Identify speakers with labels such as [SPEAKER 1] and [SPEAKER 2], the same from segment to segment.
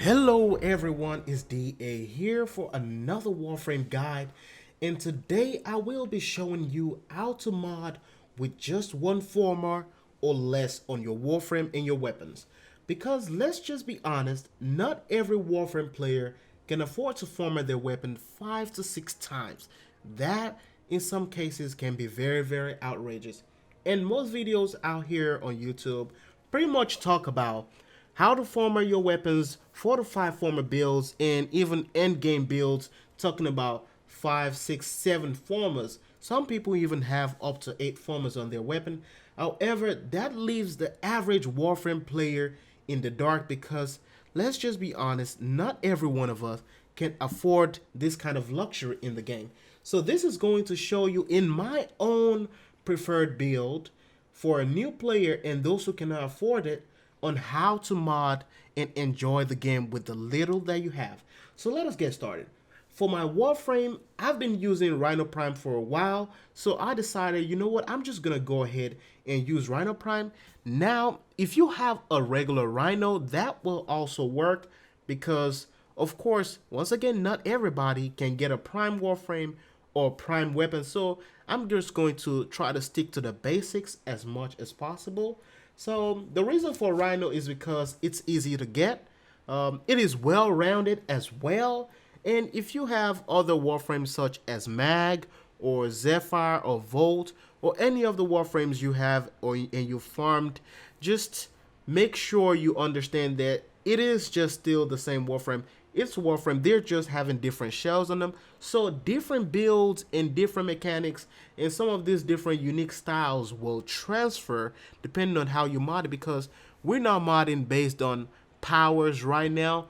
[SPEAKER 1] Hello everyone, it's DA here for another Warframe guide, and today I will be showing you how to mod with just one forma or less on your Warframe and your weapons. Because let's just be honest, not every Warframe player can afford to format their weapon 5 to 6 times. That in some cases can be very outrageous. And most videos out here on YouTube pretty much talk about how to format your weapons, 4 to 5 format builds, and even end game builds, talking about 5, 6, 7 formas. Some people even have up to 8 formas on their weapon. However, that leaves the average Warframe player in the dark because, let's just be honest, not every one of us can afford this kind of luxury in the game. So this is going to show you in my own preferred build for a new player and those who cannot afford it on how to mod and enjoy the game with the little that you have. So let us get started. For my Warframe, I've been using Rhino Prime for a while, so I decided, you know what, I'm just gonna go ahead and use Rhino Prime. Now, if you have a regular Rhino, that will also work because, of course, once again, not everybody can get a Prime Warframe or Prime weapon, so I'm just going to try to stick to the basics as much as possible. So the reason for Rhino is because it's easy to get. It is well rounded as well. And if you have other Warframes such as Mag or Zephyr or Volt or any of the Warframes you have and you farmed, just make sure you understand that it is just still the same Warframe. It's Warframe, they're just having different shells on them. So different builds and different mechanics and some of these different unique styles will transfer depending on how you mod it, because we're not modding based on powers right now.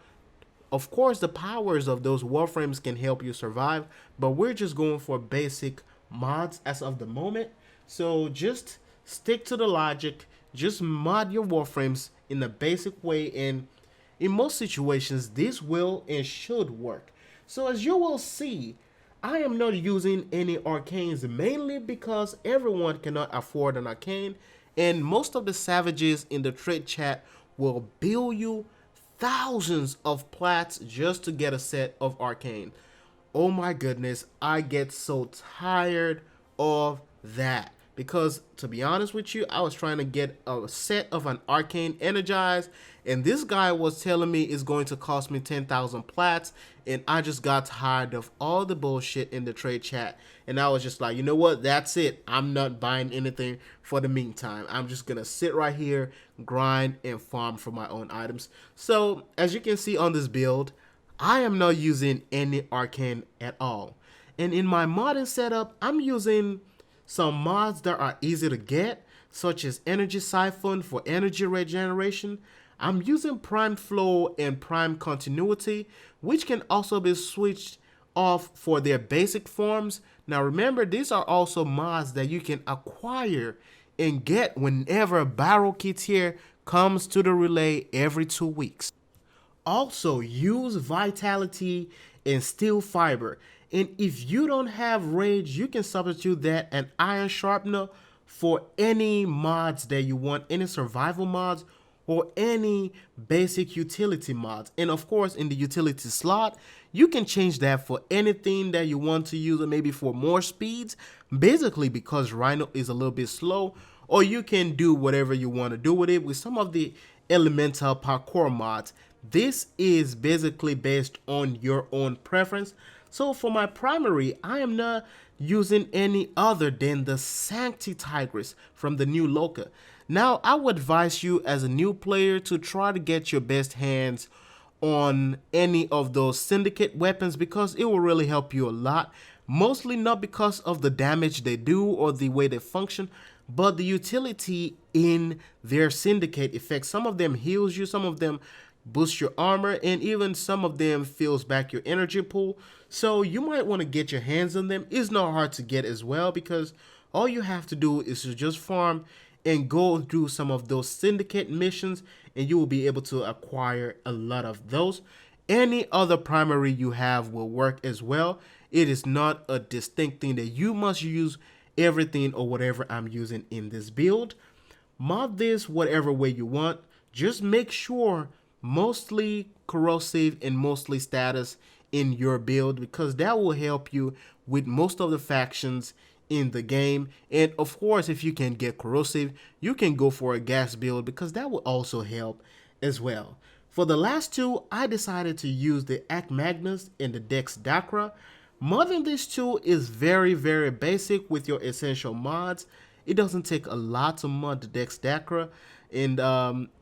[SPEAKER 1] Of course, the powers of those Warframes can help you survive, but we're just going for basic mods as of the moment. So just stick to the logic, just mod your Warframes in a basic way, and in most situations, this will and should work. So as you will see, I am not using any arcanes mainly because everyone cannot afford an arcane, and most of the savages in the trade chat will bill you thousands of plats just to get a set of arcane. Oh my goodness, I get so tired of that. Because to be honest with you, I was trying to get a set of an arcane energized, and this guy was telling me it's going to cost me 10,000 plats, and I just got tired of all the bullshit in the trade chat, and I was just like, you know what, that's it. I'm not buying anything for the meantime. I'm just gonna sit right here, grind, and farm for my own items. So as you can see on this build, I am not using any arcane at all. And in my modding setup, I'm using some mods that are easy to get, such as Energy Siphon for energy regeneration. I'm using Prime Flow and Prime Continuity, which can also be switched off for their basic forms. Now remember, these are also mods that you can acquire and get whenever a Barrel Kit here comes to the relay every 2 weeks. Also, use Vitality and Steel Fiber. And if you don't have Rage, you can substitute that and Iron Sharpener for any mods that you want, any survival mods or any basic utility mods. And of course, in the utility slot, you can change that for anything that you want to use, or maybe for more speeds, basically because Rhino is a little bit slow, or you can do whatever you want to do with it with some of the elemental parkour mods. This is basically based on your own preference. So for my primary, I am not using any other than the Sancti Tigress from the new Loca. Now, I would advise you as a new player to try to get your best hands on any of those syndicate weapons because it will really help you a lot. Mostly not because of the damage they do or the way they function, but the utility in their syndicate effects. Some of them heals you, some of them boost your armor, and even some of them fills back your energy pool. So you might want to get your hands on them. It's not hard to get as well because all you have to do is to just farm and go do some of those syndicate missions, and you will be able to acquire a lot of those. Any other primary you have will work as well. It is not a distinct thing that you must use everything or whatever I'm using in this build. Mod this whatever way you want. Just make sure mostly corrosive and mostly status in your build, because that will help you with most of the factions in the game. And of course, if you can get corrosive, you can go for a gas build because that will also help as well. For the last two, I decided to use the Act Magnus and the Dex Dacra. Modding these two is very basic with your essential mods. It doesn't take a lot to mod the Dex Dacra, and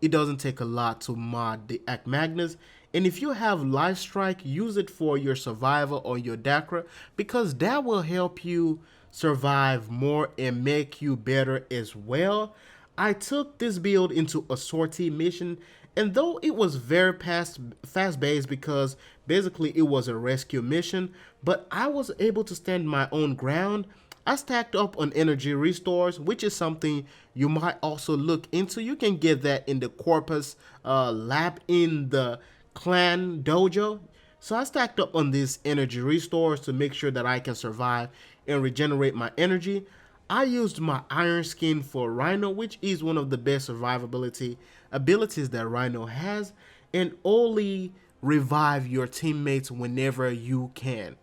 [SPEAKER 1] it doesn't take a lot to mod the Act Magnus. And if you have Life Strike, use it for your survival or your Dacra, because that will help you survive more and make you better as well. I took this build into a sortie mission, and though it was very fast-based because basically it was a rescue mission, but I was able to stand my own ground. I stacked up on energy restores, which is something you might also look into. You can get that in the Corpus lab in the clan dojo. So I stacked up on these energy restores to make sure that I can survive and regenerate my energy. I used my Iron Skin for Rhino, which is one of the best survivability abilities that Rhino has, and only revive your teammates whenever you can.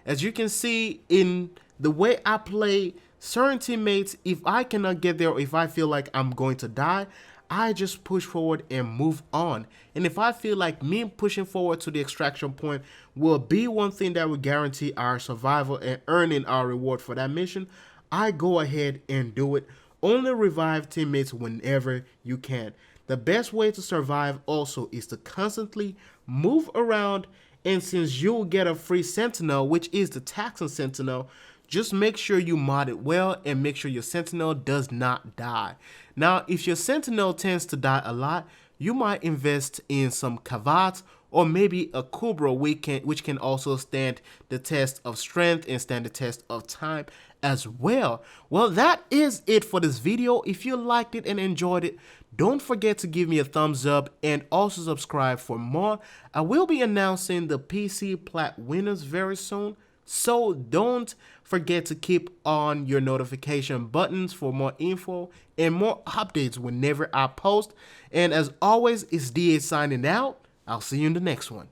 [SPEAKER 1] As you can see in the way I play, certain teammates, if I cannot get there or if I feel like I'm going to die, I just push forward and move on. And if I feel like me pushing forward to the extraction point will be one thing that will guarantee our survival and earning our reward for that mission, I go ahead and do it. Only revive teammates whenever you can. The best way to survive also is to constantly move around, and since you'll get a free Sentinel, which is the Taxon Sentinel, just make sure you mod it well and make sure your Sentinel does not die. Now, if your Sentinel tends to die a lot, you might invest in some Kavats or maybe a Kubra, which can also stand the test of strength and stand the test of time as well. Well, that is it for this video. If you liked it and enjoyed it, don't forget to give me a thumbs up and also subscribe for more. I will be announcing the PC Plat winners very soon, so don't forget to keep on your notification buttons for more info and more updates whenever I post. And as always, it's DA signing out. I'll see you in the next one.